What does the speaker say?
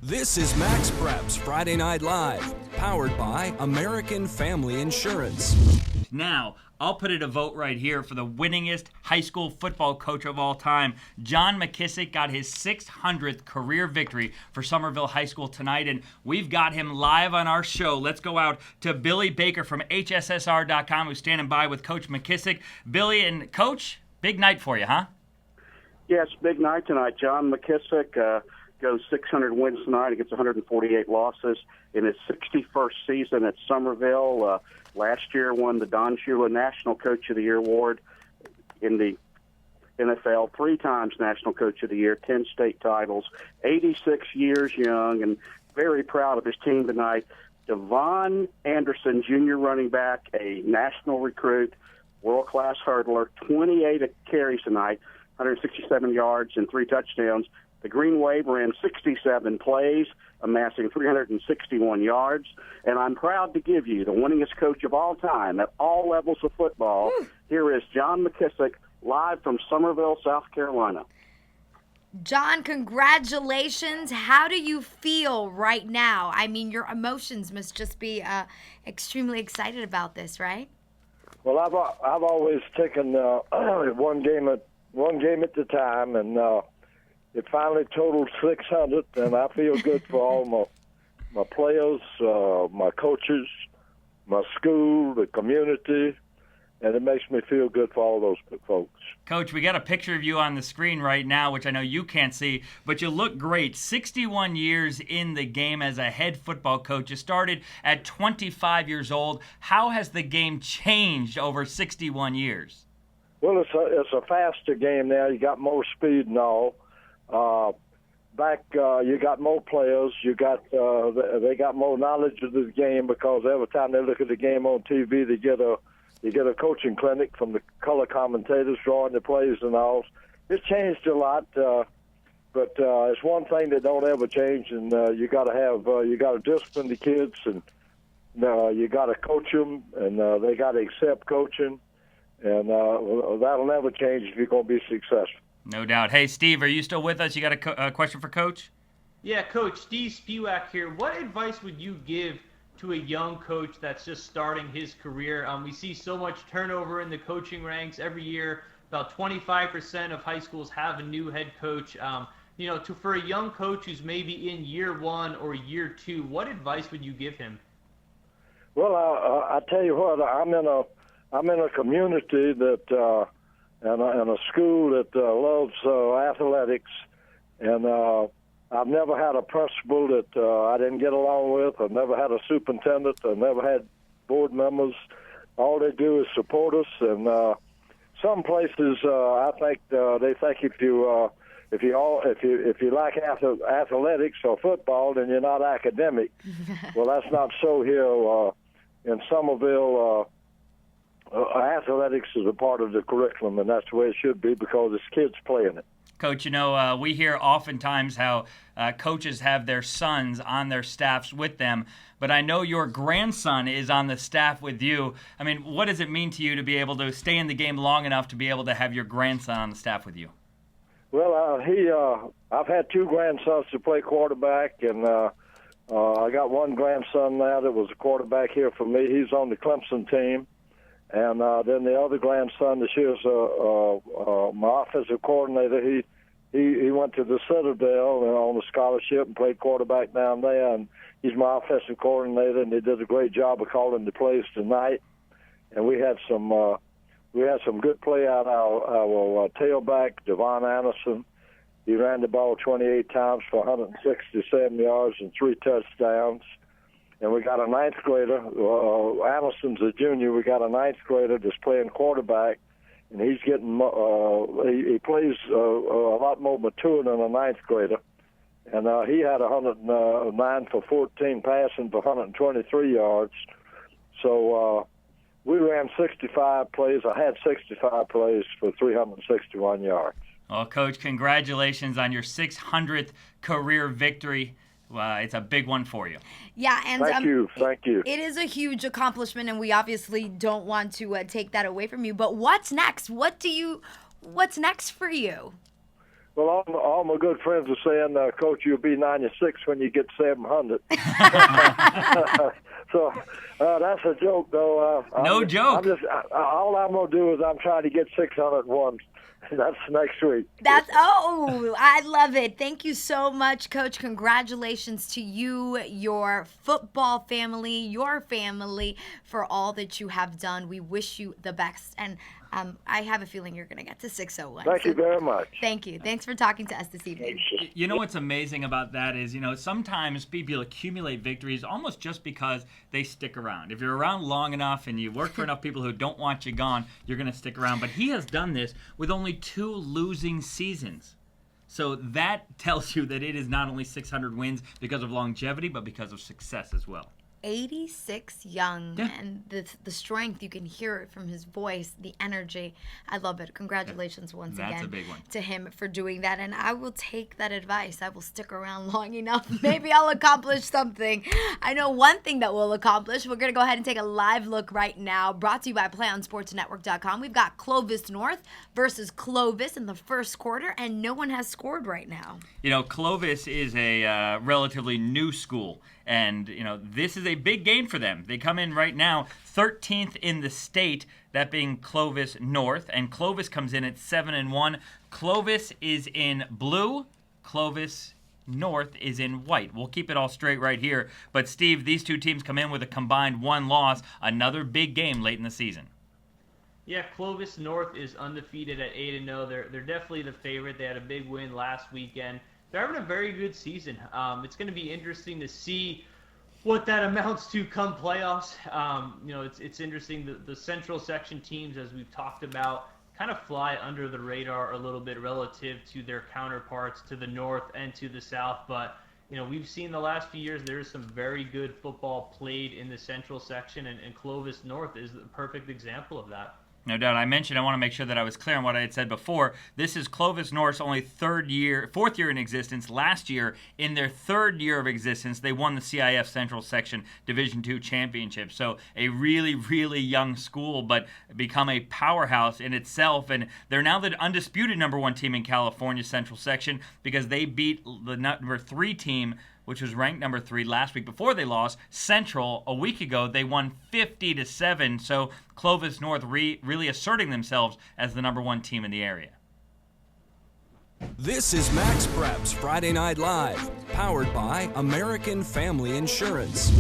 This is MaxPreps Friday Night Live, powered by American Family Insurance. Now, I'll put it a vote right here for the winningest high school football coach of all time. John McKissick got his 600th career victory for Somerville High School tonight, and we've got him live on our show. Let's go out to Billy Baker from HSSR.com, who's standing by with Coach McKissick. Billy and Coach, big night for you, huh? Yes, big night tonight. John McKissick goes 600 wins tonight against 148 losses in his 61st season at Somerville. Last year won the Don Shula National Coach of the Year award in the NFL, 3 times National Coach of the Year, 10 state titles, 86 years young, and very proud of his team tonight. Devon Anderson, junior running back, a national recruit, world-class hurdler, 28 carries tonight, 167 yards and 3 touchdowns. The Green Wave ran 67 plays, amassing 361 yards. And I'm proud to give you the winningest coach of all time at all levels of football. Here is John McKissick, live from Somerville, South Carolina. John, congratulations. How do you feel right now? I mean, your emotions must just be extremely excited about this, right? Well, I've always taken one game at the time, and it finally totaled 600, and I feel good for all my players, my coaches, my school, the community, and it makes me feel good for all those folks. Coach, we got a picture of you on the screen right now, which I know you can't see, but you look great. 61 years in the game as a head football coach. You started at 25 years old. How has the game changed over 61 years? Well, it's a faster game now. You got more speed and all. You got more players. They got more knowledge of the game because every time they look at the game on TV, they get a coaching clinic from the color commentators drawing the plays and all. It's changed a lot, but it's one thing that don't ever change, and you got to discipline the kids, and you got to coach them, and they got to accept coaching, and that'll never change if you're going to be successful. No doubt. Hey, Steve, are you still with us? You got a question for Coach? Yeah, Coach, Steve Spiewak here. What advice would you give to a young coach that's just starting his career? We see so much turnover in the coaching ranks every year. About 25% of high schools have a new head coach. For a young coach who's maybe in year 1 or year 2, what advice would you give him? Well, I tell you what, I'm in a community that. And a school that loves athletics, and I've never had a principal that I didn't get along with. I've never had a superintendent. I've never had board members. All they do is support us, and some places I think they think if you like athletics or football, then you're not academic. Well, that's not so here in Somerville. Athletics is a part of the curriculum, and that's the way it should be because it's kids playing it. Coach, we hear oftentimes how coaches have their sons on their staffs with them, but I know your grandson is on the staff with you. I mean, what does it mean to you to be able to stay in the game long enough to be able to have your grandson on the staff with you? Well, I've had 2 grandsons to play quarterback, and I got one grandson now that was a quarterback here for me. He's on the Clemson team. And then the other grandson this year's my offensive coordinator. He went to the Citadel on a scholarship and played quarterback down there. And he's my offensive coordinator, and they did a great job of calling the plays tonight. And we had some good play out our tailback, Devon Anderson. He ran the ball 28 times for 167 yards and 3 touchdowns. And we got a 9th grader. Anderson's a junior. We got a 9th grader that's playing quarterback, and he's getting he plays a lot more mature than a 9th grader. And he had 109 for 14 passing for 123 yards. So we ran 65 plays. I had 65 plays for 361 yards. Well, Coach, congratulations on your 600th career victory. It's a big one for you. Yeah, and thank you. It is a huge accomplishment, and we obviously don't want to take that away from you. But what's next? What's next for you? Well, all my good friends are saying, Coach, you'll be 96 when you get 700. So that's a joke, though. No joke. All I'm going to do is I'm trying to get 601. That's next week. I love it. Thank you so much, Coach. Congratulations to you, your football family, your family, for all that you have done. We wish you the best. And I have a feeling you're going to get to 601. Thank you very much. Thank you. Thanks for talking to us this evening. You know what's amazing about that is, sometimes people accumulate victories almost just because they stick around. If you're around long enough and you work for enough people who don't want you gone, you're going to stick around. But he has done this with only 2 losing seasons. So that tells you that it is not only 600 wins because of longevity, but because of success as well. 86 young, and the strength, you can hear it from his voice, the energy. I love it. Congratulations once That's again a big one. to him for doing that, and I will take that advice. I will stick around long enough. Maybe I'll accomplish something. I know one thing that we'll accomplish. We're going to go ahead and take a live look right now, brought to you by PlayOnSportsNetwork.com. We've got Clovis North versus Clovis in the first quarter, and no one has scored right now. Clovis is a relatively new school. And, this is a big game for them. They come in right now 13th in the state, that being Clovis North. And Clovis comes in at 7-1. Clovis is in blue. Clovis North is in white. We'll keep it all straight right here. But, Steve, these two teams come in with a combined 1 loss. Another big game late in the season. Yeah, Clovis North is undefeated at 8-0. They're definitely the favorite. They had a big win last weekend. They're having a very good season. It's going to be interesting to see what that amounts to come playoffs. It's interesting. The central section teams, as we've talked about, kind of fly under the radar a little bit relative to their counterparts to the north and to the south. But, we've seen the last few years there's some very good football played in the central section, and Clovis North is the perfect example of that. No doubt. I want to make sure that I was clear on what I had said before. This is Clovis North's only 4th year in existence. Last year, in their 3rd year of existence, they won the CIF Central Section Division II Championship. So a really, really young school, but become a powerhouse in itself. And they're now the undisputed number 1 team in California Central Section because they beat the number 3 team, which was ranked number 3 last week before they lost. Central, a week ago, they won 50-7. So Clovis North really asserting themselves as the number 1 team in the area. This is MaxPreps Friday Night Live, powered by American Family Insurance.